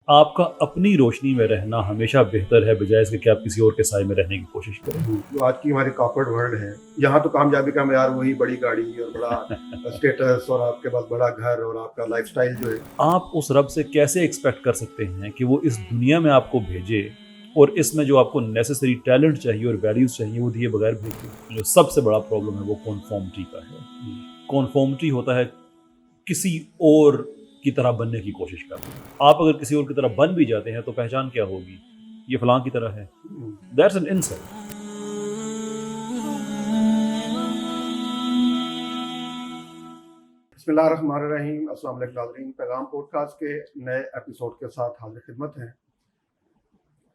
آپ کا اپنی روشنی میں رہنا ہمیشہ بہتر ہے بجائے اس کے کہ آپ کسی اور کے سائے میں رہنے کی کوشش کریں. جو آج کی ہماری کارپوریٹ ورلڈ ہے، یہاں تو کامیابی کا معیار وہی بڑی گاڑی اور بڑا اسٹیٹس اور آپ کے پاس بڑا گھر اور آپ کا لائف سٹائل جو ہے. آپ اس رب سے کیسے ایکسپیکٹ کر سکتے ہیں کہ وہ اس دنیا میں آپ کو بھیجے اور اس میں جو آپ کو نیسسری ٹیلنٹ چاہیے اور ویلیوز چاہیے وہ دیے بغیر بھیجے؟ جو سب سے بڑا پرابلم ہے وہ کانفارمٹی کا ہے. کانفارمٹی ہوتا ہے کسی اور کی طرح بننے کی کوشش کرنا. آپ اگر کسی اور کی طرح بن بھی جاتے ہیں تو پہچان کیا ہوگی؟ یہ فلاں کی طرح ہے. That's an insult. بسم اللہ الرحمن الرحیم. السلام علیکم ناظرین، پیغام پوڈ کاسٹ کے نئے ایپیسوڈ کے ساتھ حاضر خدمت ہیں.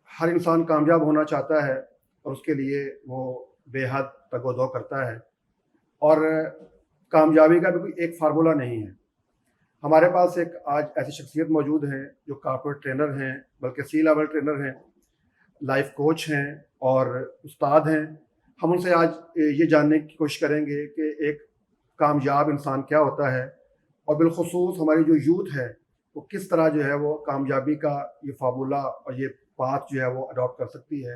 ہر انسان کامیاب ہونا چاہتا ہے اور اس کے لیے وہ بے حد تگ و دو کرتا ہے، اور کامیابی کا بھی کوئی ایک فارمولہ نہیں ہے. ہمارے پاس ایک آج ایسی شخصیت موجود ہیں جو کارپوریٹ ٹرینر ہیں، بلکہ سی لیول ٹرینر ہیں، لائف کوچ ہیں اور استاد ہیں. ہم ان سے آج یہ جاننے کی کوشش کریں گے کہ ایک کامیاب انسان کیا ہوتا ہے، اور بالخصوص ہماری جو یوتھ ہے وہ کس طرح جو ہے وہ کامیابی کا یہ فارمولہ اور یہ پاتھ جو ہے وہ اڈاپٹ کر سکتی ہے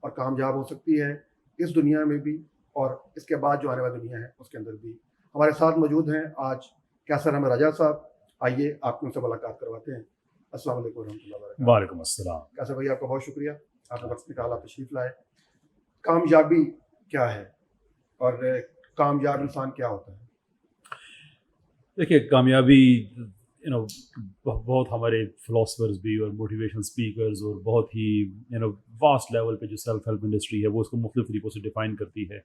اور کامیاب ہو سکتی ہے اس دنیا میں بھی اور اس کے بعد جو آنے والی دنیا ہے اس کے اندر بھی. ہمارے ساتھ موجود ہیں آج کیسر احمد راجہ صاحب. آئیے آپ ان سے ملاقات کرواتے ہیں. السلام علیکم ورحمۃ اللہ وبرکاتہ. وعلیکم السلام. کیسر بھائی، آپ کا بہت شکریہ، آپ نے وقت نکالا، تشریف لائے. کامیابی کیا ہے اور کامیاب انسان کیا ہوتا ہے؟ دیکھیے، کامیابی بہت ہمارے فلاسفرز بھی اور موٹیویشن اسپیکرز اور بہت ہی واسٹ لیول پہ جو سیلف ہیلپ انڈسٹری ہے وہ اس کو مختلف طریقوں سے ڈیفائن کرتی ہے.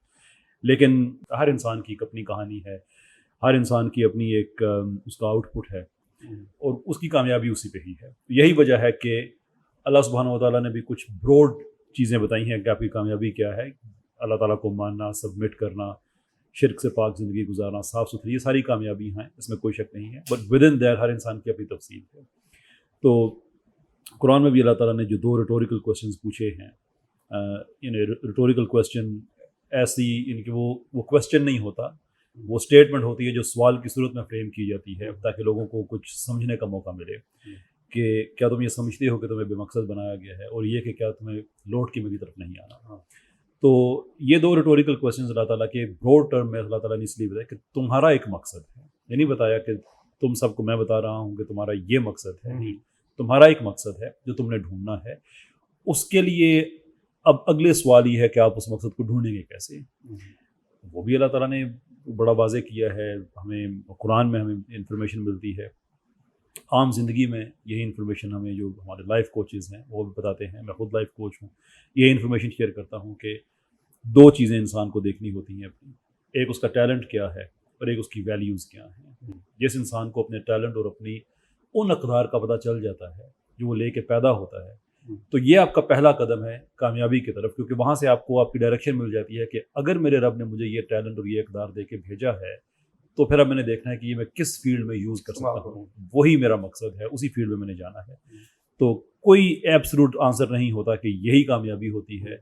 لیکن ہر انسان کی ایک اپنی کہانی ہے، ہر انسان کی اپنی ایک اس کا آؤٹ پٹ ہے اور اس کی کامیابی اسی پہ ہی ہے. یہی وجہ ہے کہ اللہ سبحانہ و تعالیٰ نے بھی کچھ براڈ چیزیں بتائی ہیں کہ آپ کی کامیابی کیا ہے. اللہ تعالیٰ کو ماننا، سبمٹ کرنا، شرک سے پاک زندگی گزارنا، صاف ستھری، یہ ساری کامیابی ہیں، اس میں کوئی شک نہیں ہے. بٹ ود ان دیٹ ہر انسان کی اپنی تفصیل ہے. تو قرآن میں بھی اللہ تعالیٰ نے جو 2 ریٹوریکل کویسچنز پوچھے ہیں، ریٹوریکل کویسچن ایسی کہ وہ کویسچن نہیں ہوتا، وہ اسٹیٹمنٹ ہوتی ہے جو سوال کی صورت میں فریم کی جاتی ہے تاکہ لوگوں کو کچھ سمجھنے کا موقع ملے کہ کیا تم یہ سمجھتے ہو کہ تمہیں بے مقصد بنایا گیا ہے، اور یہ کہ کیا تمہیں لوٹ کے میری طرف نہیں آنا. تو یہ 2 ریٹوریکل کویسچنز اللہ تعالیٰ کے براڈ ٹرم میں اللہ تعالیٰ نے اس لیے بتایا کہ تمہارا ایک مقصد ہے. یہ نہیں بتایا کہ تم سب کو میں بتا رہا ہوں کہ تمہارا یہ مقصد ہے، نہیں، تمہارا ایک مقصد ہے جو تم نے ڈھونڈنا ہے. اس کے لیے اب اگلے سوال یہ ہے کہ آپ اس مقصد کو ڈھونڈیں گے کیسے. وہ بھی اللہ تعالیٰ نے بڑا واضح کیا ہے. ہمیں قرآن میں ہمیں انفارمیشن ملتی ہے، عام زندگی میں یہی انفارمیشن ہمیں جو ہمارے لائف کوچز ہیں وہ بھی بتاتے ہیں. میں خود لائف کوچ ہوں، یہ انفارمیشن شیئر کرتا ہوں کہ 2 چیزیں انسان کو دیکھنی ہوتی ہیں اپنی. ایک اس کا ٹیلنٹ کیا ہے اور ایک اس کی ویلیوز کیا ہیں. جس انسان کو اپنے ٹیلنٹ اور اپنی ان اقدار کا پتہ چل جاتا ہے جو وہ لے کے پیدا ہوتا ہے، تو یہ آپ کا پہلا قدم ہے کامیابی کی طرف، کیونکہ وہاں سے آپ کو آپ کی ڈائریکشن مل جاتی ہے کہ اگر میرے رب نے مجھے یہ ٹیلنٹ اور یہ اقدار دے کے بھیجا ہے تو پھر اب میں نے دیکھنا ہے کہ یہ میں کس فیلڈ میں یوز کر سکتا ہوں. وہی میرا مقصد ہے، اسی فیلڈ میں میں نے جانا ہے. تو کوئی ایبسلوٹ آنسر نہیں ہوتا کہ یہی کامیابی ہوتی ہے.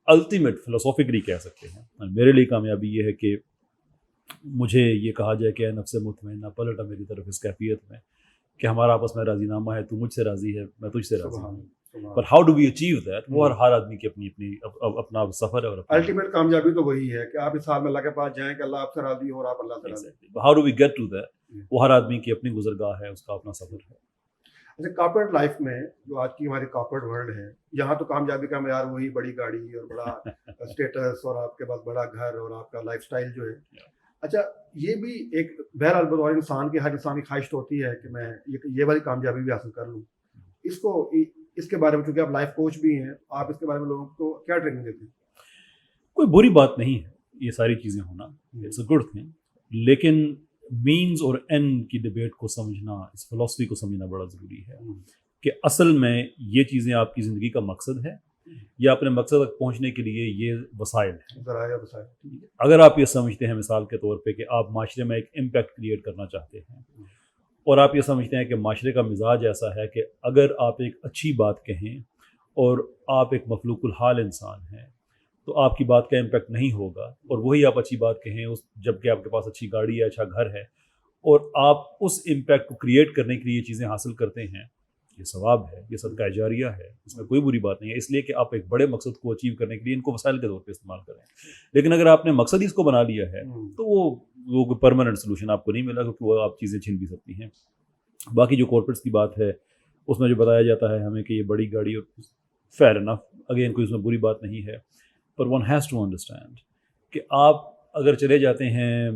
الٹیمیٹ فلسافیکلی کہہ سکتے ہیں میرے لیے کامیابی یہ ہے کہ مجھے یہ کہا جائے کہ اے نفس مطمئنہ پلٹا میری طرف اس کیفیت میں کہ ہمارا آپس میں راضی نامہ ہے، تو مجھ سے راضی ہے، میں تجھ سے راضی ہوں. پر how do we achieve that, وہ ہر آدمی کی اپنی اپنا سفر ہے. اور الٹیمیٹ کامیابی تو وہی ہے کہ آپ اس حال میں اللہ کے پاس جائیں کہ اللہ آپ سے راضی ہو اور آپ اللہ سے راضی. How do we get to that, وہ ہر آدمی کی اپنی گزرگاہ ہے، اس کا اپنا سفر ہے. اچھا، کارپوریٹ لائف میں جو آج کی ہماری کارپوریٹ ورلڈ ہے، یہاں تو کامیابی کا معیار وہی بڑی گاڑی اور بڑا اسٹیٹس اور آپ کے پاس بڑا گھر اور آپ کا لائف سٹائل جو ہے. اچھا، یہ بھی ایک بہرحال بطور انسان کی ہر انسان کی خواہش ہوتی ہے کہ میں یہ والی کامیابی بھی حاصل کر لوں. اس کے بارے میں، چونکہ آپ لائف کوچ بھی ہیں، آپ اس کے بارے میں لوگوں کو کیا ٹریننگ دیتے ہیں؟ کوئی بری بات نہیں ہے یہ ساری چیزیں ہونا، اٹس اے گڈ تھنگ. لیکن مینز اور اینڈ کی ڈبیٹ کو سمجھنا، اس فلسفی کو سمجھنا بڑا ضروری ہے کہ اصل میں یہ چیزیں آپ کی زندگی کا مقصد ہے یا اپنے مقصد تک پہنچنے کے لیے یہ وسائل ہیں. اگر آپ یہ سمجھتے ہیں مثال کے طور پہ کہ آپ معاشرے میں ایک امپیکٹ کریٹ کرنا چاہتے ہیں اور آپ یہ سمجھتے ہیں کہ معاشرے کا مزاج ایسا ہے کہ اگر آپ ایک اچھی بات کہیں اور آپ ایک مخلوق الحال انسان ہیں تو آپ کی بات کا امپیکٹ نہیں ہوگا، اور وہی آپ اچھی بات کہیں جب کہ آپ کے پاس اچھی گاڑی ہے، اچھا گھر ہے، اور آپ اس امپیکٹ کو کریٹ کرنے کے لیے یہ چیزیں حاصل کرتے ہیں یہ ثواب ہے, یہ صدقہ جاریہ ہے, اس میں کوئی بری بات نہیں ہے, اس لیے کہ آپ ایک بڑے مقصد کو اچیو کرنے کے لیے ان کو وسائل کے طور پہ استعمال کریں. لیکن اگر آپ نے مقصد ہی اس کو بنا لیا ہے تو وہ کوئی پرماننٹ سولوشن آپ کو نہیں ملا, کیونکہ وہ آپ چیزیں چھین بھی سکتی ہیں. باقی جو کارپوریٹس کی بات ہے اس میں جو بتایا جاتا ہے ہمیں کہ یہ بڑی گاڑی, اور فیئر انف, اگین کوئی اس میں بری بات نہیں ہے, پر ون ہیز ٹو انڈرسٹینڈ کہ آپ اگر چلے جاتے ہیں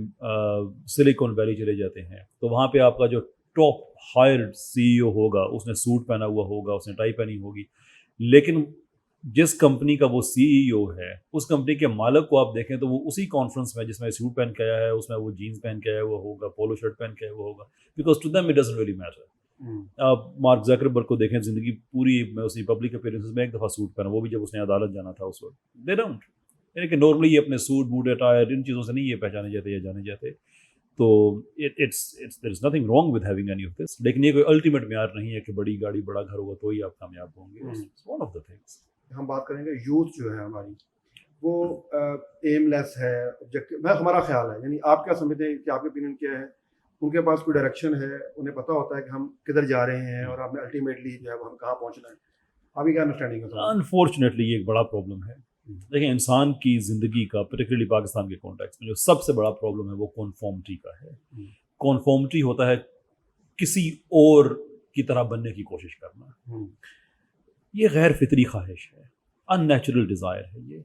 سلیکون ویلی چلے جاتے ہیں تو وہاں پہ آپ کا جو ٹاپ ہائر سی ای او ہوگا اس نے سوٹ پہنا ہوا ہوگا, اس نے ٹائی پہنی ہوگی, لیکن جس کمپنی کا وہ سی ای او ہے اس کمپنی کے مالک کو آپ دیکھیں تو وہ اسی کانفرنس میں جس میں سوٹ پہن کے آیا ہے اس میں وہ جینس پہن کے آیا ہوا ہوگا, پولو شرٹ پہن کے آیا ہوا ہوگا, because to them it doesn't really matter. آپ مارک زکربرگ کو دیکھیں, زندگی پوری میں اس نے پبلک اپیئرنسز میں ایک دفعہ سوٹ پہنا, وہ بھی جب اس نے عدالت جانا تھا اس وقت. دے ڈونٹ, یعنی کہ نارملی یہ اپنے سوٹ بوٹ اٹائر ان چیزوں سے نہیں یہ پہچانے جاتے یا جانے جاتے. تو there is nothing wrong with having any of this, لیکن یہ کوئی الٹیمیٹ معیار نہیں ہے کہ بڑی گاڑی بڑا گھر ہوگا تو ہی آپ کامیاب ہوں گے. One of the things. ہم بات کریں گے یوتھ جو ہے ہماری وہ ایم لیس ہے, آبجیکٹو, میں ہمارا خیال ہے, یعنی آپ کیا سمجھتے ہیں کہ آپ کے اوپینین کیا ہے؟ ان کے پاس کوئی ڈائریکشن ہے, انہیں پتہ ہوتا ہے کہ ہم کدھر جا رہے ہیں اور ہمیں الٹیمیٹلی جو ہے ہم کہاں پہنچنا ہے, آپ کی کیا انڈرسٹینڈنگ ہے؟ انفارچونیٹلی یہ ایک بڑا پرابلم ہے. دیکھیں انسان کی زندگی کا پرٹیکولرلی پاکستان کے کانٹیکسٹ میں جو سب سے بڑا پرابلم ہے وہ کنفارمٹی کا ہے. کنفارمٹی ہوتا ہے کسی اور کی طرح بننے کی کوشش کرنا. یہ غیر فطری خواہش ہے, ان نیچرل ڈیزائر ہے. یہ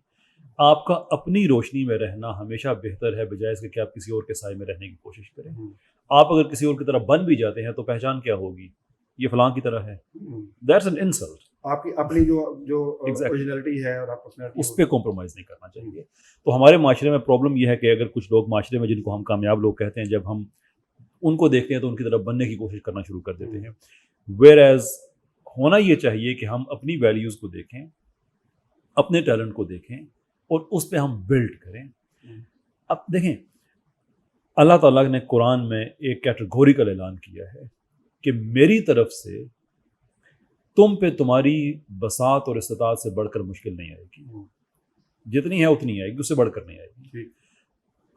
آپ کا اپنی روشنی میں رہنا ہمیشہ بہتر ہے بجائے اس کے کہ آپ کسی اور کے سائے میں رہنے کی کوشش کریں. آپ اگر کسی اور کی طرح بن بھی جاتے ہیں تو پہچان کیا ہوگی؟ یہ فلاں کی طرح ہے. That's an insult. آپ کی اپنی جو اوریجنلٹی ہے اور آپ پرسنالٹی, اس پہ کمپرومائز نہیں کرنا چاہیے. تو ہمارے معاشرے میں پرابلم یہ ہے کہ اگر کچھ لوگ معاشرے میں جن کو ہم کامیاب لوگ کہتے ہیں, جب ہم ان کو دیکھتے ہیں تو ان کی طرف بننے کی کوشش کرنا شروع کر دیتے ہیں. ویئر ایز ہونا یہ چاہیے کہ ہم اپنی ویلیوز کو دیکھیں, اپنے ٹیلنٹ کو دیکھیں اور اس پہ ہم بلڈ کریں. اب دیکھیں اللہ تعالیٰ نے قرآن میں ایک کیٹیگوریکل اعلان کیا ہے کہ میری طرف سے تم پہ تمہاری بساط اور استطاعت سے بڑھ کر مشکل نہیں آئے گی. جتنی ہے اتنی آئے گی, اس سے بڑھ کر نہیں آئے گی.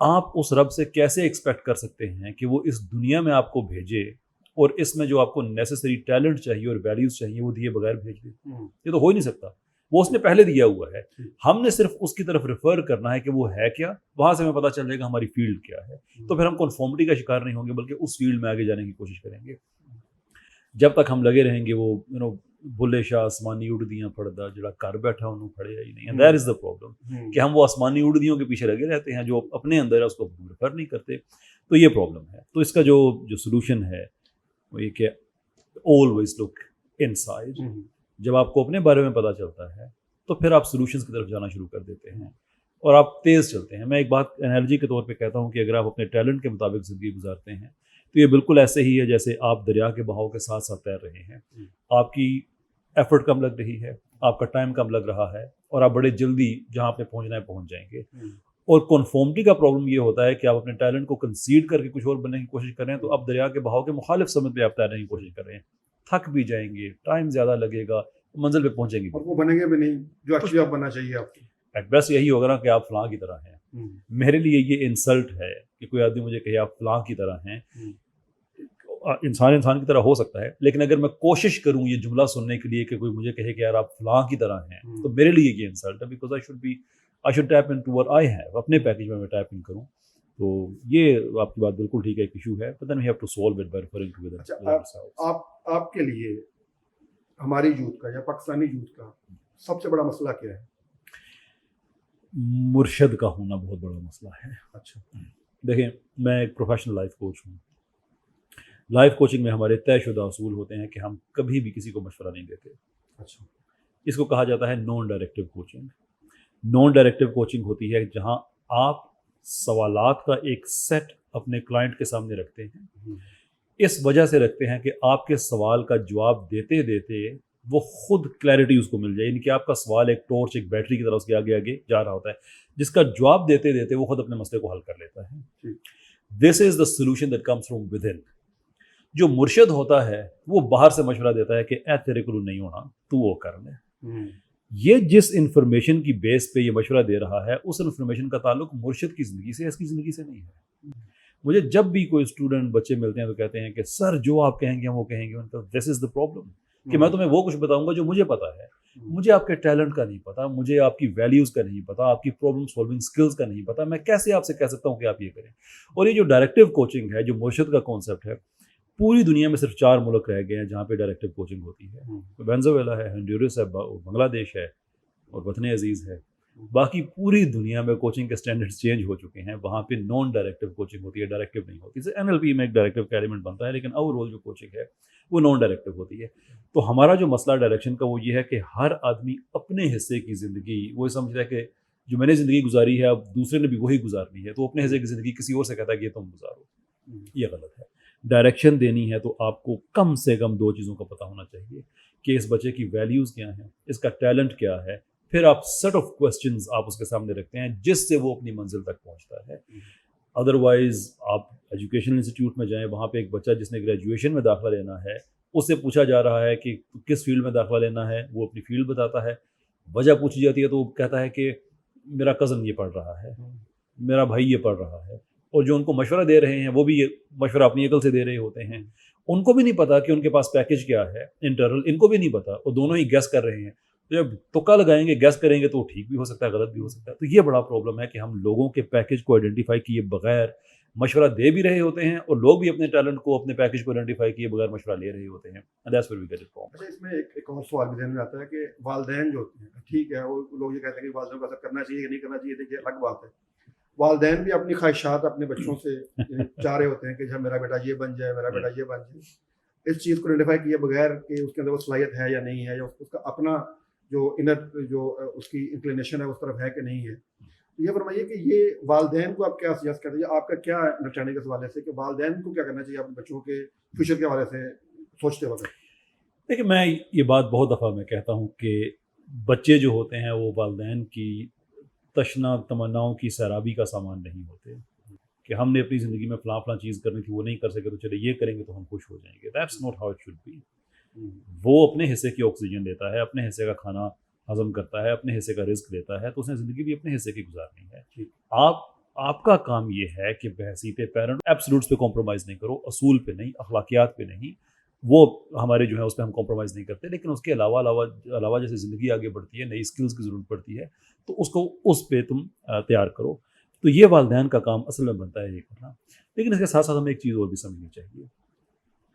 آپ اس رب سے کیسے ایکسپیکٹ کر سکتے ہیں کہ وہ اس دنیا میں آپ کو بھیجے اور اس میں جو آپ کو نیسسری ٹیلنٹ چاہیے اور ویلیوز چاہیے وہ دیے بغیر بھیج دے؟ یہ تو ہو ہی نہیں سکتا. وہ اس نے پہلے دیا ہوا ہے, ہم نے صرف اس کی طرف ریفر کرنا ہے کہ وہ ہے کیا, وہاں سے ہمیں پتہ چل جائے گا ہماری فیلڈ کیا ہے. تو پھر ہم کنفارمٹی کا شکار نہیں ہوں گے بلکہ اس فیلڈ میں آگے جانے کی کوشش کریں گے. جب تک ہم لگے رہیں گے وہ بھلے شاہ آسمانی اڑدیاں پڑدا جڑا گھر بیٹھا انہوں پڑے ہی نہیں. And that is the problem کہ ہم وہ آسمانی اڑدیوں کے پیچھے لگے رہتے ہیں جو اپنے اندر ہے اس کو ریفر نہیں کرتے. تو یہ پرابلم ہے. تو اس کا جو سولوشن ہے وہ یہ کہ always look inside. جب آپ کو اپنے بارے میں پتہ چلتا ہے تو پھر آپ سولوشنز کی طرف جانا شروع کر دیتے ہیں اور آپ تیز چلتے ہیں. میں ایک بات انالوجی کے طور پہ کہتا ہوں کہ اگر آپ اپنے ٹیلنٹ کے مطابق زندگی گزارتے ہیں تو یہ بالکل ایسے ہی ہے جیسے آپ دریا کے بہاؤ کے ساتھ ساتھ تیر رہے ہیں. آپ کی ایفرٹ کم لگ رہی ہے, آپ کا ٹائم کم لگ رہا ہے اور آپ بڑے جلدی جہاں آپ نے پہنچنا ہے پہنچ جائیں گے. اور کنفارمٹی کا پرابلم یہ ہوتا ہے کہ آپ اپنے ٹیلنٹ کو کنسیڈ کر کے کچھ اور بننے کی کوشش کر رہے ہیں تو آپ دریا کے بہاؤ کے مخالف سمت پہ آپ تیرنے کی کوشش کر رہے ہیں. تھک بھی جائیں گے, ٹائم زیادہ لگے گا, منزل پہ پہنچیں گے اور وہ بنیں گے بھی نہیں جو ایکچولی آپ بننا چاہیے. آپ کو ایٹ بیسٹ یہی ہوگا نا کہ آپ فلاں کی طرح ہیں. میرے لیے یہ انسلٹ ہے کہ کوئی آدمی مجھے کہے آپ فلاں کی طرح ہیں. انسان کی طرح ہو سکتا ہے, لیکن اگر میں کوشش کروں یہ جملہ سننے کے لیے کہ کوئی مجھے کہے کہ یار آپ فلاں کی طرح ہیں تو میرے لیے یہ انسلٹ ہے. Because I should tap into what I have. اپنے پیکج میں ٹیپ ان کروں. تو یہ آپ کی بات بالکل ٹھیک ہے, ایک ایشو ہے, but then we have to solve it by referring to it. آپ کے لیے ہماری یوتھ کا یا پاکستانی یوتھ کا سب سے بڑا مسئلہ کیا ہے؟ مرشد کا ہونا بہت بڑا مسئلہ ہے. اچھا دیکھیں میں ایک پروفیشنل لائف کوچ ہوں. لائف کوچنگ میں ہمارے طے شدہ اصول ہوتے ہیں کہ ہم کبھی بھی کسی کو مشورہ نہیں دیتے. اچھا, اس کو کہا جاتا ہے naan directive coaching. Naan directive coaching ہوتی ہے جہاں آپ سوالات کا ایک سیٹ اپنے کلائنٹ کے سامنے رکھتے ہیں. اس وجہ سے رکھتے ہیں کہ آپ کے سوال کا جواب دیتے دیتے وہ خود کلیئرٹی اس کو مل جائے. یعنی کہ آپ کا سوال ایک ٹورچ, ایک بیٹری کی طرح اس کے آگے آگے جا رہا ہوتا ہے, جس کا جواب دیتے دیتے وہ خود اپنے مسئلے کو حل کر لیتا ہے. This is the solution that comes from within. جو مرشد ہوتا ہے وہ باہر سے مشورہ دیتا ہے کہ اے تیرے کو نہیں ہونا, تو وہ کر لے. یہ جس انفارمیشن کی بیس پہ یہ مشورہ دے رہا ہے اس انفارمیشن کا تعلق مرشد کی زندگی سے, اس کی زندگی سے نہیں ہے. مجھے جب بھی کوئی اسٹوڈنٹ بچے ملتے ہیں تو کہتے ہیں کہ سر جو آپ کہیں گے ہم وہ کہیں گے. دس از دا پرابلم. کہ میں تمہیں وہ کچھ بتاؤں گا جو مجھے پتا ہے. مجھے آپ کے ٹیلنٹ کا نہیں پتا, مجھے آپ کی ویلیوز کا نہیں پتا, آپ کی پرابلم سالونگ سکلز کا نہیں پتا, میں کیسے آپ سے کہہ سکتا ہوں کہ آپ یہ کریں. اور یہ جو ڈائریکٹیو کوچنگ ہے, جو مرشد کا کانسیپٹ ہے, پوری دنیا میں صرف 4 ملک رہ گئے ہیں جہاں پہ ڈائریکٹیو کوچنگ ہوتی ہے. وینزویلا ہے, ہنڈورس ہے, بنگلہ دیش ہے اور وطن عزیز ہے. باقی پوری دنیا میں کوچنگ کے سٹینڈرڈز چینج ہو چکے ہیں. وہاں پہ نان ڈائریکٹیو کوچنگ ہوتی ہے, ڈائریکٹیو نہیں ہوتی. جیسے NLP میں ایک ڈائریکٹیو کا ایلیمنٹ بنتا ہے, لیکن اوور آل جو کوچنگ ہے وہ نان ڈائریکٹیو ہوتی ہے. تو ہمارا جو مسئلہ ڈائریکشن کا وہ یہ ہے کہ ہر آدمی اپنے حصے کی زندگی وہ سمجھتا ہے کہ جو میں نے زندگی گزاری ہے اب دوسرے نے بھی وہی گزارنی ہے, تو اپنے حصے کی زندگی کسی اور سے کہتا ہے کہ یہ تم گزارو. یہ غلط ہے. ڈائریکشن دینی ہے تو آپ کو کم سے کم 2 چیزوں کا پتہ ہونا چاہیے کہ اس بچے کی ویلیوز کیا ہیں, اس کا ٹیلنٹ کیا ہے. پھر آپ سیٹ آف کوسچنز آپ اس کے سامنے رکھتے ہیں جس سے وہ اپنی منزل تک پہنچتا ہے. ادروائز آپ ایجوکیشنل انسٹیٹیوٹ میں جائیں, وہاں پہ ایک بچہ جس نے گریجویشن میں داخلہ لینا ہے, اس سے پوچھا جا رہا ہے کہ کس فیلڈ میں داخلہ لینا ہے, وہ اپنی فیلڈ بتاتا ہے. وجہ پوچھی جاتی ہے تو وہ کہتا ہے کہ میرا کزن یہ پڑھ رہا ہے, میرا بھائی یہ پڑھ رہا ہے. اور جو ان کو مشورہ دے رہے ہیں وہ بھی یہ مشورہ اپنی عقل سے دے رہے ہوتے ہیں. ان کو بھی نہیں پتا کہ ان کے پاس پیکیج کیا ہے انٹرنل, ان کو بھی نہیں پتا, اور دونوں ہی گیس کر رہے ہیں. تو جب تکا لگائیں گے, گیس کریں گے, تو ٹھیک بھی ہو سکتا ہے, غلط بھی ہو سکتا ہے. تو یہ بڑا پرابلم ہے کہ ہم لوگوں کے پیکیج کو آئیڈینٹیفائی کیے بغیر مشورہ دے بھی رہے ہوتے ہیں, اور لوگ بھی اپنے ٹیلنٹ کو, اپنے پیکیج کو آئیڈینٹیفائی کیے بغیر مشورہ لے رہے ہوتے ہیں. That's where we get it wrong. اچھا, اس میں ایک اور سوال بھی ذہن میں آتا ہے کہ والدین جو ہوتے ہیں, ٹھیک ہے وہ لوگ یہ کہتے ہیں کہ والدین کو ایسا کرنا چاہیے کہ نہیں کرنا چاہیے, دیکھیے الگ بات ہے. والدین بھی اپنی خواہشات اپنے بچوں سے چاہ رہے ہوتے ہیں کہ جب میرا بیٹا یہ بن جائے, میرا بیٹا یہ بن جائے. اس چیز کو آئیڈینٹیفائی کیے بغیر کہ اس کے اندر وہ صلاحیت ہے یا نہیں ہے, یا اس کا اپنا جو انر جو اس کی انکلینیشن ہے اس طرف ہے کہ نہیں ہے. یہ فرمائیے کہ یہ والدین کو آپ کیا سجیسٹ کرتے ہیں, آپ کا کیا انڈرسٹینڈنگ ہے اس حوالے سے کہ والدین کو کیا کرنا چاہیے اپنے بچوں کے فیوچر کے حوالے سے سوچتے وقت؟ دیکھیں, میں یہ بات بہت دفعہ میں کہتا ہوں کہ بچے جو ہوتے ہیں وہ والدین کی تشنا تمناؤں کی سیرابی کا سامان نہیں ہوتے کہ ہم نے اپنی زندگی میں فلاں فلاں چیز کرنی تھی, وہ نہیں کر سکے تو چلے یہ کریں گے تو ہم خوش ہو جائیں گے. That's not how it should be. وہ اپنے حصے کی آکسیجن لیتا ہے, اپنے حصے کا کھانا ہضم کرتا ہے, اپنے حصے کا رزق لیتا ہے, تو اس نے زندگی بھی اپنے حصے کی گزارنی ہے. آپ کا کام یہ ہے کہ بحیثیت پیرنٹ ایبسلوٹس پہ کمپرومائز نہیں کرو, اصول پہ نہیں, اخلاقیات پہ نہیں. وہ ہمارے جو ہے اس پہ ہم کمپرومائز نہیں کرتے, لیکن اس کے علاوہ جیسے زندگی آگے بڑھتی ہے, نئی اسکلز کی ضرورت پڑتی ہے, تو اس کو اس پہ تم تیار کرو. تو یہ والدین کا کام اصل میں بنتا ہے یہ کرنا. لیکن اس کے ساتھ ساتھ ہمیں ایک چیز اور بھی سمجھنی چاہیے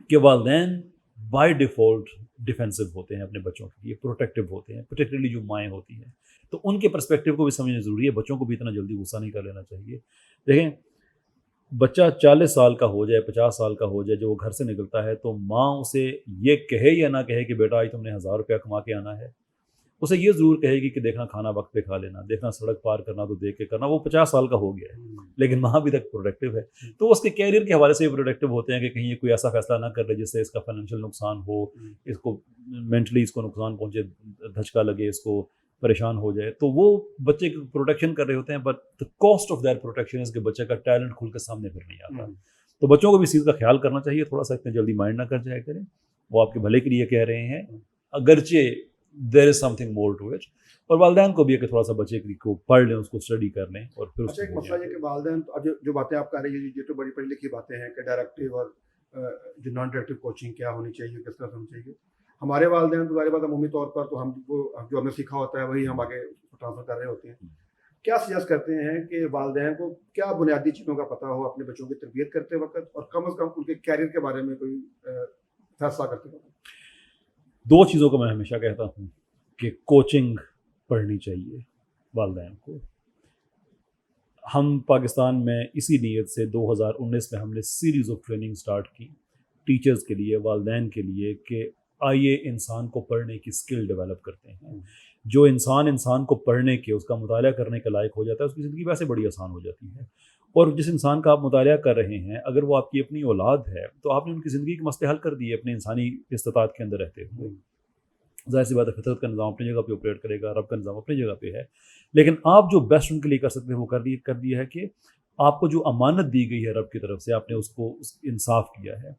کہ والدین بائی ڈیفالٹ ڈیفینسو ہوتے ہیں اپنے بچوں کے لیے, پروٹیکٹیو ہوتے ہیں, پرٹیکولرلی جو مائیں ہوتی ہیں. تو ان کے پرسپیکٹیو کو بھی سمجھنا ضروری ہے. بچوں کو بھی اتنا جلدی غصہ نہیں کر لینا چاہیے. دیکھیں, بچہ 40 سال کا ہو جائے, 50 سال کا ہو جائے, جو وہ گھر سے نکلتا ہے تو ماں اسے یہ کہے یا نہ کہے کہ بیٹا آج تم نے 1000 روپیہ کما کے آنا ہے, اسے یہ ضرور کہے گی کہ دیکھنا کھانا وقت پہ کھا لینا, دیکھنا سڑک پار کرنا تو دیکھ کے کرنا. وہ 50 سال کا ہو گیا ہے, لیکن ماں ابھی تک پروڈکٹیو ہے. تو اس کے کیریئر کے حوالے سے پروڈکٹیو ہوتے ہیں کہ کہیں یہ کوئی ایسا فیصلہ نہ کر لے جس سے اس کا فائنینشیل نقصان ہو, اس کو مینٹلی اس کو نقصان پہنچے, دھچکا لگے, اس کو پریشان ہو جائے. تو وہ بچے کی پروٹیکشن کر رہے ہوتے ہیں, but the cost of that protection is کہ بچے کا ٹیلنٹ کھل کے سامنے پھر نہیں آتا. تو بچوں کو بھی اس چیز کا خیال کرنا چاہیے, تھوڑا سا اتنے جلدی مائنڈ نہ کر جایا کریں. وہ آپ کے بھلے کے لیے کہہ رہے ہیں, اگرچہ there is something more to it. اور والدین کو بھی ہے کہ تھوڑا سا بچے کو پڑھ لیں, اس کو اسٹڈی کر لیں. اور پھر اچھا, ایک مسئلہ یہ کہ والدین اب جو باتیں آپ کر رہی ہیں یہ تو بڑی پڑھی لکھی باتیں ہیں کہ ڈائریکٹیو اور جو نان ڈائریکٹیو کوچنگ کیا ہونی چاہیے, کس طرح سے ہونی چاہیے. ہمارے والدین تو ظاہر بات عمومی طور پر تو ہم جو ہم نے سیکھا ہوتا ہے وہی ہم آگے ٹرانسفر کر رہے ہوتے ہیں. کیا سجیسٹ کرتے ہیں کہ والدین کو کیا بنیادی چیزوں کا پتہ ہو اپنے بچوں کی تربیت کرتے وقت, اور کم از کم ان کے کیریئر کے بارے میں کوئی فیصلہ کرتے وقت؟ 2 چیزوں کو میں ہمیشہ کہتا ہوں کہ کوچنگ پڑھنی چاہیے والدین کو. ہم پاکستان میں اسی نیت سے 2019 میں ہم نے سیریز آف ٹریننگ سٹارٹ کی ٹیچرز کے لیے, والدین کے لیے, کہ آئیے انسان کو پڑھنے کی اسکل ڈیولپ کرتے ہیں. جو انسان کو پڑھنے کے, اس کا مطالعہ کرنے کے لائق ہو جاتا ہے, اس کی زندگی ویسے بڑی آسان ہو جاتی ہے. اور جس انسان کا آپ مطالعہ کر رہے ہیں, اگر وہ آپ کی اپنی اولاد ہے تو آپ نے ان کی زندگی کے مسئلے حل کر دیے اپنے انسانی استطاعت کے اندر رہتے ہوئے. ظاہر سی بات ہے, فطرت کا نظام اپنی جگہ پہ آپریٹ کرے گا, رب کا نظام اپنی جگہ پہ ہے, لیکن آپ جو بیسٹ ان کے لیے کر سکتے ہیں وہ کر دیا ہے کہ آپ کو جو امانت دی گئی ہے رب کی طرف سے, آپ نے اس کو انصاف کیا ہے.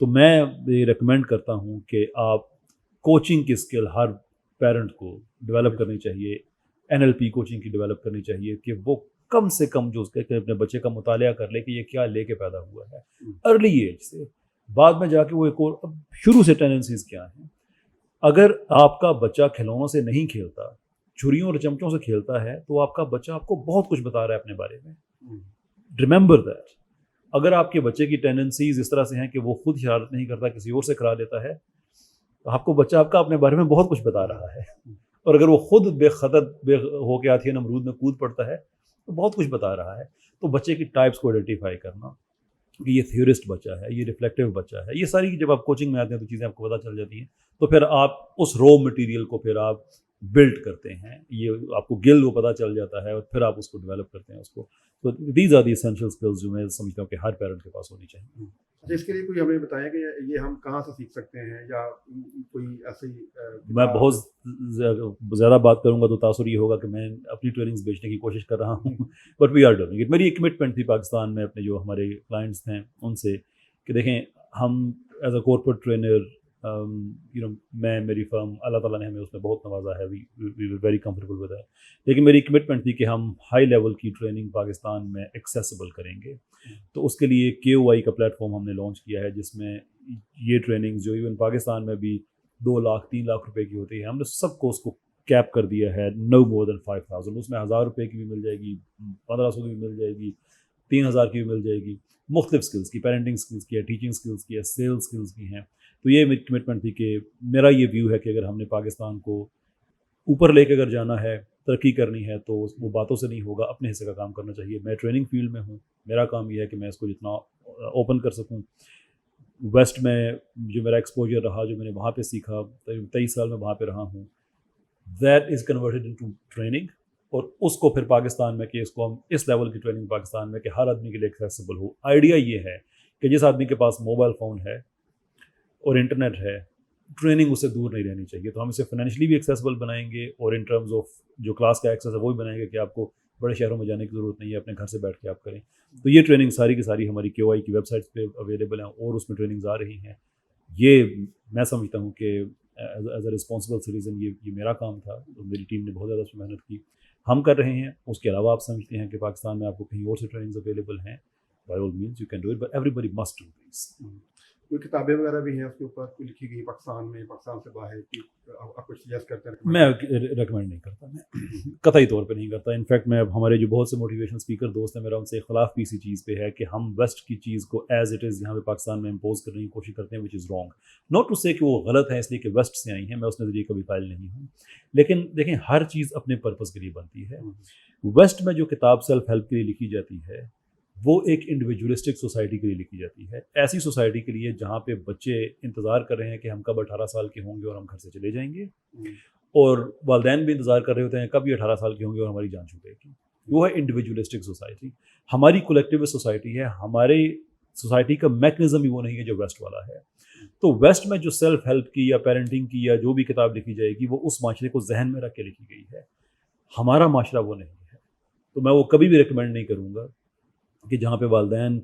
تو میں یہ ریکمینڈ کرتا ہوں کہ آپ کوچنگ کی اسکل ہر پیرنٹ کو ڈیولپ کرنی چاہیے. NLP کوچنگ کی ڈیولپ کرنی چاہیے کہ وہ کم سے کم جو اس کے اپنے بچے کا مطالعہ کر لے کہ یہ کیا لے کے پیدا ہوا ہے ارلی ایج سے. بعد میں جا کے وہ ایک اور شروع سے ٹینڈنسیز کیا ہیں. اگر آپ کا بچہ کھلونوں سے نہیں کھیلتا، چھریوں اور چمچوں سے کھیلتا ہے، تو آپ کا بچہ آپ کو بہت کچھ بتا رہا ہے اپنے بارے میں. Remember that. اگر آپ کے بچے کی ٹینڈنسیز اس طرح سے ہیں کہ وہ خود شرارت نہیں کرتا، کسی اور سے کرا لیتا ہے، تو آپ کو بچہ آپ کا اپنے بارے میں بہت کچھ بتا رہا ہے. اور اگر وہ خود بے ہو کے آتی ہے نمرود میں کود پڑتا ہے تو بہت کچھ بتا رہا ہے. تو بچے کی ٹائپس کو آئیڈینٹیفائی کرنا کہ یہ تھیورسٹ بچہ ہے، یہ ریفلیکٹیو بچہ ہے، یہ ساری جب آپ کوچنگ میں آتے ہیں تو چیزیں آپ کو پتہ چل جاتی ہیں. تو پھر آپ اس رو مٹیریل کو پھر آپ بلڈ کرتے ہیں، یہ آپ کو گل وہ پتہ چل جاتا ہے اور پھر آپ اس کو ڈیولپ کرتے ہیں اس کو. تو these are the essential skills جو میں سمجھتا ہوں کہ ہر پیرنٹ کے پاس ہونی چاہیے. اچھا، اس کے لیے کوئی ہمیں بتائیں کہ یہ ہم کہاں سے سیکھ سکتے ہیں، یا کوئی ایسی میں بہت زیادہ بات کروں گا تو تاثر یہ ہوگا کہ میں اپنی ٹریننگز بیچنے کی کوشش کر رہا ہوں، but we are doing it. میری ایک کمٹمنٹ تھی پاکستان میں اپنے جو ہمارے کلائنٹس تھے ان سے کہ دیکھیں ہم ایز اے کارپوریٹ ٹرینر میں میری فرم اللہ تعالیٰ نے ہمیں اس میں بہت نوازا ہے، وی ور ویری کمفرٹیبل ود ہے، لیکن میری کمٹمنٹ تھی کہ ہم ہائی لیول کی ٹریننگ پاکستان میں ایکسیسیبل کریں گے. تو اس کے لیے KOI کا پلیٹ فارم ہم نے لانچ کیا ہے، جس میں یہ ٹریننگ جو ایون پاکستان میں بھی 2 لاکھ 3 لاکھ روپے کی ہوتی ہے، ہم نے سب کو اس کو کیپ کر دیا ہے no more than 5,000. اس میں 1,000 روپے کی بھی مل جائے گی، 1,500 کی بھی مل جائے گی، 3,000 کی بھی مل جائے گی. مختلف سکلز کی، پیرنٹنگ سکلز کی ہے، ٹیچنگ سکلز کی ہے، سیل سکلز کی ہیں. تو یہ میری کمٹمنٹ تھی کہ میرا یہ ویو ہے کہ اگر ہم نے پاکستان کو اوپر لے کے اگر جانا ہے، ترقی کرنی ہے، تو وہ باتوں سے نہیں ہوگا، اپنے حصے کا کام کرنا چاہیے. میں ٹریننگ فیلڈ میں ہوں، میرا کام یہ ہے کہ میں اس کو جتنا اوپن کر سکوں. ویسٹ میں جو میرا ایکسپوجر رہا، جو میں نے وہاں پہ سیکھا، 23 سال میں وہاں پہ رہا ہوں، that is converted into training. اور اس کو پھر پاکستان میں کہ اس کو ہم اس لیول کی ٹریننگ پاکستان میں کہ ہر آدمی کے لیے ایکسیسیبل ہو. آئیڈیا یہ ہے کہ جس آدمی کے پاس موبائل فون ہے اور انٹرنیٹ ہے، ٹریننگ اس سے دور نہیں رہنی چاہیے. تو ہم اسے فائنینشلی بھی ایکسیسیبل بنائیں گے اور ان ٹرمز آف جو کلاس کا ایکسیس ہے وہ بھی بنائیں گے کہ آپ کو بڑے شہروں میں جانے کی ضرورت نہیں ہے، اپنے گھر سے بیٹھ کے آپ کریں. تو یہ ٹریننگ ساری کی ساری ہماری KOI کی ویب سائٹس پہ اویلیبل ہیں اور اس میں ٹریننگز آ رہی ہیں. یہ میں سمجھتا ہوں کہ ایز اے رسپانسبل سٹیزن یہ میرا کام تھا، میری ٹیم نے بہت زیادہ اس میں محنت کی، ہم کر رہے ہیں. اس کے علاوہ آپ سمجھتے ہیں کہ پاکستان میں آپ کو کہیں اور سے ٹریننگز اویلیبل ہیں، by all means you can do it, but everybody must do this. کوئی کتابیں وغیرہ بھی ہیں اس کے اوپر کوئی لکھی گئی پاکستان میں، پاکستان سے باہر کی، آپ کچھ سجیسٹ کرتے ہیں؟ میں ریکمینڈ نہیں کرتا، میں قطعی طور پہ نہیں کرتا. انفیکٹ میں ہمارے جو بہت سے موٹیویشن اسپیکر دوست ہیں، میرا ان سے اختلاف بھی اسی چیز پہ ہے کہ ہم ویسٹ کی چیز کو ایز اٹ از یہاں پہ پاکستان میں امپوز کرنے کی کوشش کرتے ہیں، وچ از رانگ. ناٹ ٹو سے کہ وہ غلط ہے اس لیے کہ ویسٹ سے آئی ہیں، میں اس نظریے کا بھی قائل نہیں ہوں، لیکن دیکھیں ہر چیز اپنے پرپز کے لیے بنتی ہے. ویسٹ میں جو کتاب سیلف ہیلپ کے لیے لکھی جاتی ہے وہ ایک انڈیویجولسٹک سوسائٹی کے لیے لکھی جاتی ہے، ایسی سوسائٹی کے لیے جہاں پہ بچے انتظار کر رہے ہیں کہ ہم کب 18 سال کے ہوں گے اور ہم گھر سے چلے جائیں گے، اور والدین بھی انتظار کر رہے ہوتے ہیں کب یہ 18 سال کے ہوں گے اور ہماری جان چھوٹے گی. وہ ہے انڈیویجولسٹک سوسائٹی. ہماری کولیکٹیوسٹ سوسائٹی ہے، ہماری سوسائٹی کا میکنزم ہی وہ نہیں ہے جو ویسٹ والا ہے. تو ویسٹ میں جو سیلف ہیلپ کی یا پیرنٹنگ کی یا جو بھی کتاب لکھی جائے گی وہ اس معاشرے کو ذہن میں رکھ کے لکھی گئی ہے، ہمارا معاشرہ وہ نہیں ہے. تو میں وہ کبھی بھی ریکمینڈ نہیں کروں گا کہ جہاں پہ والدین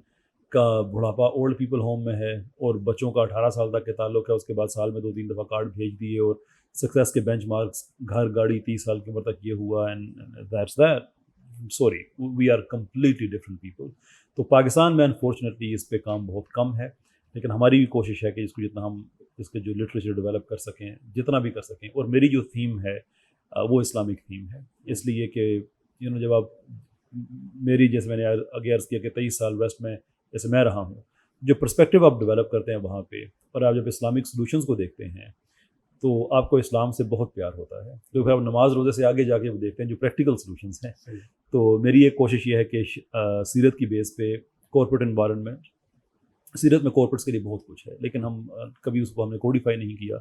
کا بڑھاپا اولڈ پیپل ہوم میں ہے اور بچوں کا 18 سال تک کے تعلق ہے، اس کے بعد سال میں 2-3 دفعہ کارڈ بھیج دیے اور سکسیس کے بینچ مارکس، گھر گاڑی، 30 سال کی عمر تک یہ ہوا، and that's that. Sorry, we are completely different people. تو پاکستان میں انفارچونیٹلی اس پہ کام بہت کم ہے، لیکن ہماری بھی کوشش ہے کہ اس کو جتنا ہم اس کے جو لٹریچر ڈیولپ کر سکیں، جتنا بھی کر سکیں. اور میری جو تھیم ہے وہ اسلامک تھیم ہے، اس لیے کہ جب آپ میری جیسے میں نے آگے عرض کیا کہ 23 سال ویسٹ میں جیسے میں رہا ہوں، جو پرسپیکٹیو آپ ڈیولپ کرتے ہیں وہاں پہ، اور آپ جب اسلامک سلوشنز کو دیکھتے ہیں تو آپ کو اسلام سے بہت پیار ہوتا ہے. تو پھر آپ نماز روزے سے آگے جا کے دیکھتے ہیں جو پریکٹیکل سلوشنز ہیں. تو میری ایک کوشش یہ ہے کہ سیرت کی بیس پہ کارپوریٹ انوائرمنٹ، سیرت میں کارپوریٹس کے لیے بہت کچھ ہے لیکن ہم کبھی اس کو ہم نے کوڈیفائی نہیں کیا.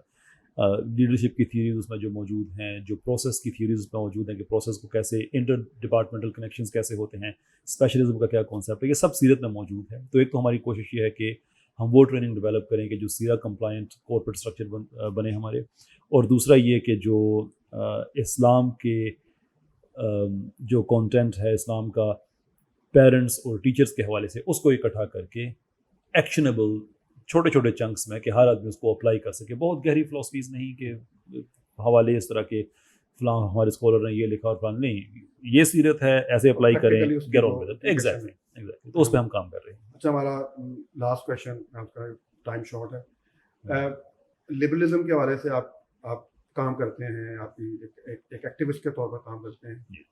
لیڈرشپ کی تھیوریز اس میں جو موجود ہیں، جو پروسیس کی تھیوریز اس میں موجود ہیں کہ پروسیس کو کیسے، انٹر ڈپارٹمنٹل کنیکشنز کیسے ہوتے ہیں، اسپیشلزم کا کیا کانسیپٹ ہے، یہ سب سیرت میں موجود ہے. تو ایک تو ہماری کوشش یہ ہے کہ ہم وہ ٹریننگ ڈیولپ کریں کہ جو سیرا کمپلائنٹ کارپوریٹ اسٹرکچر بنے ہمارے، اور دوسرا یہ کہ جو اسلام کے جو کانٹینٹ ہے اسلام کا پیرنٹس اور ٹیچرز کے حوالے سے اس کو اکٹھا کر کے ایکشنیبل چھوٹے چھوٹے چنکس میں کہ ہر آدمی اس کو اپلائی کر سکے. بہت گہری فلاسفیز نہیں کہ حوالے اس طرح کے فلاں ہمارے اسکالر نے یہ لکھا اور فلاں نہیں، یہ سیرت ہے ایسے اپلائی کریں، get on with it. Exactly. تو اس پہ ہم کام کر رہے ہیں. اچھا، ہمارا لاسٹ کویشچن، آپ کا ٹائم شارٹ ہے. لبرلزم کے حوالے سے آپ آپ کام کرتے ہیں, آپ کی ایک ایکٹیوسٹ کے طور پر کام کرتے ہیں. جی.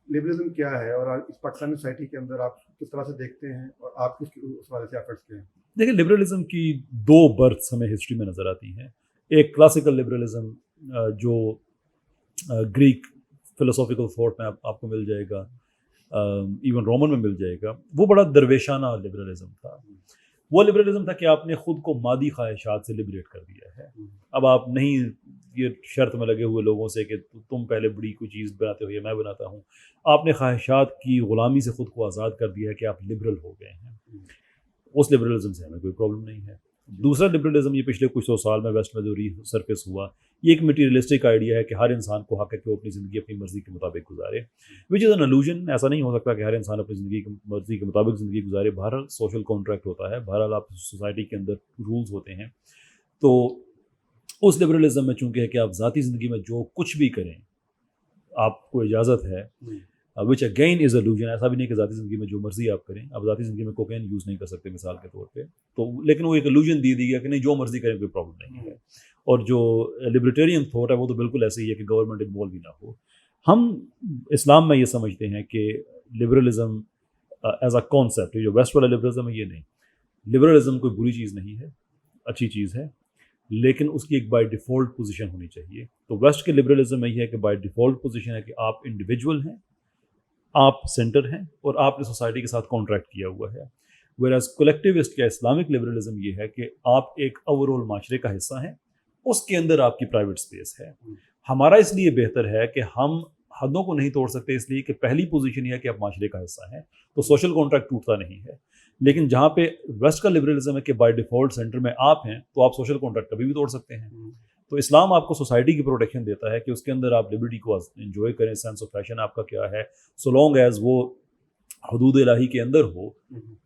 لبرلزم کیا ہے اور اس پاکستانی سوسائٹی کے اندر آپ کس طرح سے دیکھتے ہیں اور آپ کس اس والے سے ایفرٹس کیا ہیں؟ دیکھیں, لبرلزم کی دو برتھس ہمیں ہسٹری میں نظر آتی ہیں. ایک کلاسیکل لبرلزم جو گریک فلسافیکل تھاٹ میں آپ کو مل جائے گا, ایون رومن میں مل جائے گا. وہ بڑا درویشانہ لبرلزم تھا. وہ لبرلزم تھا کہ آپ نے خود کو مادی خواہشات سے لبریٹ کر دیا ہے. اب آپ نہیں یہ شرط میں لگے ہوئے لوگوں سے کہ تم پہلے بڑی کوئی چیز بناتے ہو یا میں بناتا ہوں. آپ نے خواہشات کی غلامی سے خود کو آزاد کر دیا ہے کہ آپ لبرل ہو گئے ہیں. اس لبرلزم سے ہمیں کوئی پرابلم نہیں ہے. دوسرا لبرلزم یہ پچھلے کچھ 100 سال میں ویسٹ میں جو ری سرفیس ہوا, یہ ایک مٹیریلسٹک آئیڈیا ہے کہ ہر انسان کو حق ہے کہ وہ اپنی زندگی اپنی مرضی کے مطابق گزارے, وچ از این الوژن. ایسا نہیں ہو سکتا کہ ہر انسان اپنی زندگی کی مرضی کے مطابق زندگی گزارے. بہرحال سوشل کانٹریکٹ ہوتا ہے, بہرحال آپ سوسائٹی کے اندر رولز ہوتے ہیں. تو اس لبرلزم میں چونکہ ہے کہ آپ ذاتی زندگی میں جو کچھ بھی کریں آپ کو اجازت ہے, وچ اگین از الوژن. ایسا بھی نہیں کہ ذاتی زندگی میں جو مرضی آپ کریں. آپ ذاتی زندگی میں کوکین یوز نہیں کر سکتے مثال کے طور پہ, تو لیکن وہ ایک الوژن دی گیا کہ نہیں جو مرضی کریں کوئی پرابلم نہیں ہے. اور جو لبرٹیرین تھاٹ ہے وہ تو بالکل ایسے ہی ہے کہ گورنمنٹ انوالو بھی نہ ہو. ہم اسلام میں یہ سمجھتے ہیں کہ لبرلزم ایز اے کانسیپٹ, جو ویسٹ والا لبرلزم ہے یہ نہیں. لبرلزم کوئی بری چیز نہیں ہے, اچھی چیز ہے, لیکن اس کی ایک بائی ڈیفالٹ پوزیشن ہونی چاہیے. تو ویسٹ کے لبرلزم میں یہ ہے کہ بائی ڈیفالٹ پوزیشن ہے کہ آپ انڈیویجول ہیں, آپ سینٹر ہیں اور آپ نے سوسائٹی کے ساتھ کانٹریکٹ کیا ہوا ہے. ویئرز کولیکٹیوسٹ یا اسلامک لبرلزم یہ ہے کہ آپ ایک اوور آل معاشرے کا حصہ ہیں, اس کے اندر آپ کی پرائیویٹ اسپیس ہے. ہمارا اس لیے بہتر ہے کہ ہم حدوں کو نہیں توڑ سکتے, اس لیے کہ پہلی پوزیشن یہ ہے کہ آپ معاشرے کا حصہ ہیں, تو سوشل کانٹریکٹ ٹوٹتا نہیں ہے. لیکن جہاں پہ ویسٹ کا لبرلزم ہے کہ بائی ڈیفالٹ سینٹر میں آپ ہیں, تو آپ سوشل کانٹریکٹ کبھی بھی توڑ سکتے ہیں. تو اسلام آپ کو سوسائٹی کی پروٹیکشن دیتا ہے کہ اس کے اندر آپ لبرٹی کو انجوائے کریں. سینس آف فیشن آپ کا کیا ہے, سو لانگ ایز وہ حدود الہی کے اندر ہو,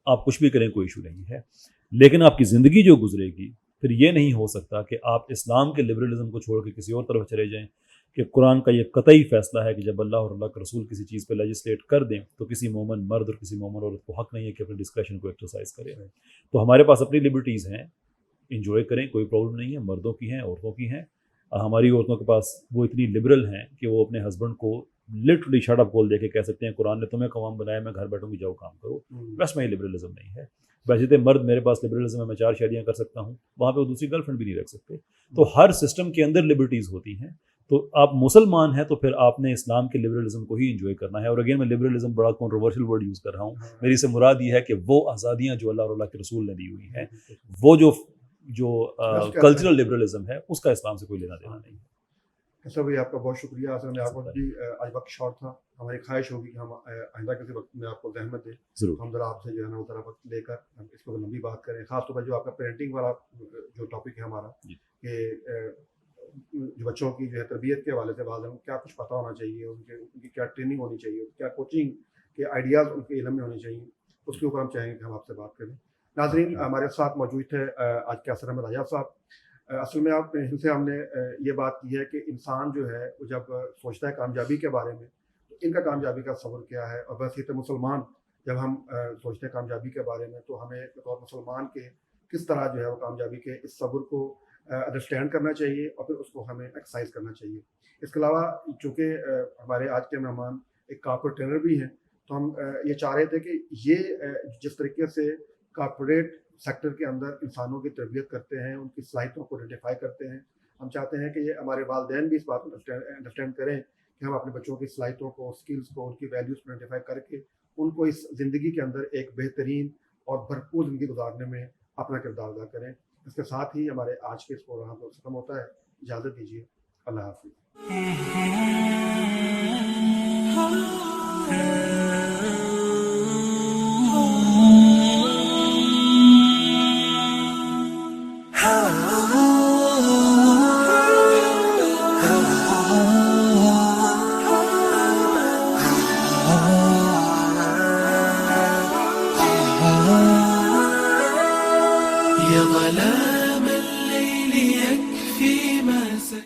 آپ کچھ بھی کریں کوئی ایشو نہیں ہے. لیکن آپ کی زندگی جو گزرے گی, پھر یہ نہیں ہو سکتا کہ آپ اسلام کے لبرلزم کو چھوڑ کے کسی اور طرف چلے جائیں. کہ قرآن کا یہ قطعی فیصلہ ہے کہ جب اللہ اور اللہ کا رسول کسی چیز پہ لیجسلیٹ کر دیں تو کسی مومن مرد اور کسی مومن عورت کو حق نہیں ہے کہ اپنے ڈسکریشن کو ایکسرسائز کرے. تو ہمارے پاس اپنی لبرٹیز ہیں, انجوائے کریں, کوئی پرابلم نہیں ہے. مردوں کی ہیں, عورتوں کی ہیں. ہماری عورتوں کے پاس وہ اتنی لبرل ہیں کہ وہ اپنے ہسبینڈ کو لٹرلی شٹ اپ بول دے کے کہہ سکتے ہیں قرآن نے تمہیں قوام بنایا, میں گھر بیٹھوں گی, جاؤ کام کرو. بس میں یہ لبرلزم نہیں ہے. ویسے تو مرد میرے پاس لبرلزم ہے, میں 4 شادیاں کر سکتا ہوں, وہاں پہ وہ دوسری گرل فرینڈ بھی نہیں رکھ سکتے. تو ہر سسٹم کے اندر لبرٹیز ہوتی ہیں. تو آپ مسلمان ہیں تو پھر آپ نے اسلام کے لبرلزم کو ہی انجوائے کرنا ہے. اور اگین میں لبرلزم بڑا کنٹروورشل ورڈ یوز کر رہا ہوں, میری سے مراد یہ ہے کہ وہ آزادیاں جو اللہ اور اللہ کے رسول نے دی ہوئی ہیں, وہ جو کلچرل لبرلزم ہے اس کا اسلام سے کوئی لینا دینا نہیں ہے. سر بھائی آپ کا بہت شکریہ. اصل میں آپ کو بھی آج وقت شارٹ تھا, ہماری خواہش ہوگی کہ ہم آئندہ کسی وقت میں آپ کو زحمت دیں, ہم ذرا آپ سے جو ہے نا وہ ذرا وقت لے کر ہم اس کو لمبی بات کریں. خاص طور پر جو آپ کا پیرنٹنگ والا جو ٹاپک ہے ہمارا, کہ جو بچوں کی جو ہے تربیت کے حوالے سے والدین کو کیا کچھ پتہ ہونا چاہیے, ان کی کیا ٹریننگ ہونی چاہیے, کیا کوچنگ کے آئیڈیاز ان کے علم میں ہونے چاہیے, اس کے اوپر ہم چاہیں گے کہ ہم آپ سے بات کریں. ناظرین, ہمارے ساتھ موجود تھے آج کے اثر احمد حجاب صاحب. اصل میں ان سے ہم نے یہ بات کی ہے کہ انسان جو ہے وہ جب سوچتا ہے کامیابی کے بارے میں تو ان کا کامیابی کا تصور کیا ہے, اور ویسے تو مسلمان جب ہم سوچتے ہیں کامیابی کے بارے میں تو ہمیں بطور مسلمان کے کس طرح جو ہے وہ کامیابی کے اس تصور کو انڈرسٹینڈ کرنا چاہیے اور پھر اس کو ہمیں ایکسرسائز کرنا چاہیے. اس کے علاوہ چونکہ ہمارے آج کے مہمان ایک کارپوریٹ ٹرینر بھی ہیں, تو ہم یہ چاہ رہے تھے کہ یہ جس طریقے سے کارپوریٹ سیکٹر کے اندر انسانوں کی تربیت کرتے ہیں, ان کی صلاحیتوں کو آئیڈینٹیفائی کرتے ہیں, ہم چاہتے ہیں کہ یہ ہمارے والدین بھی اس بات کو انڈرسٹینڈ کریں کہ ہم اپنے بچوں کی صلاحیتوں کو, اسکلس کو, ان کی ویلیوز کو آئیڈینٹیفائی کر کے ان کو اس زندگی کے اندر ایک بہترین اور بھرپور زندگی گزارنے میں اپنا کردار ادا کریں. اس کے ساتھ ہی ہمارے آج کے اس پروگرام کو ختم ہوتا ہے. اجازت دیجیے. اللہ حافظ.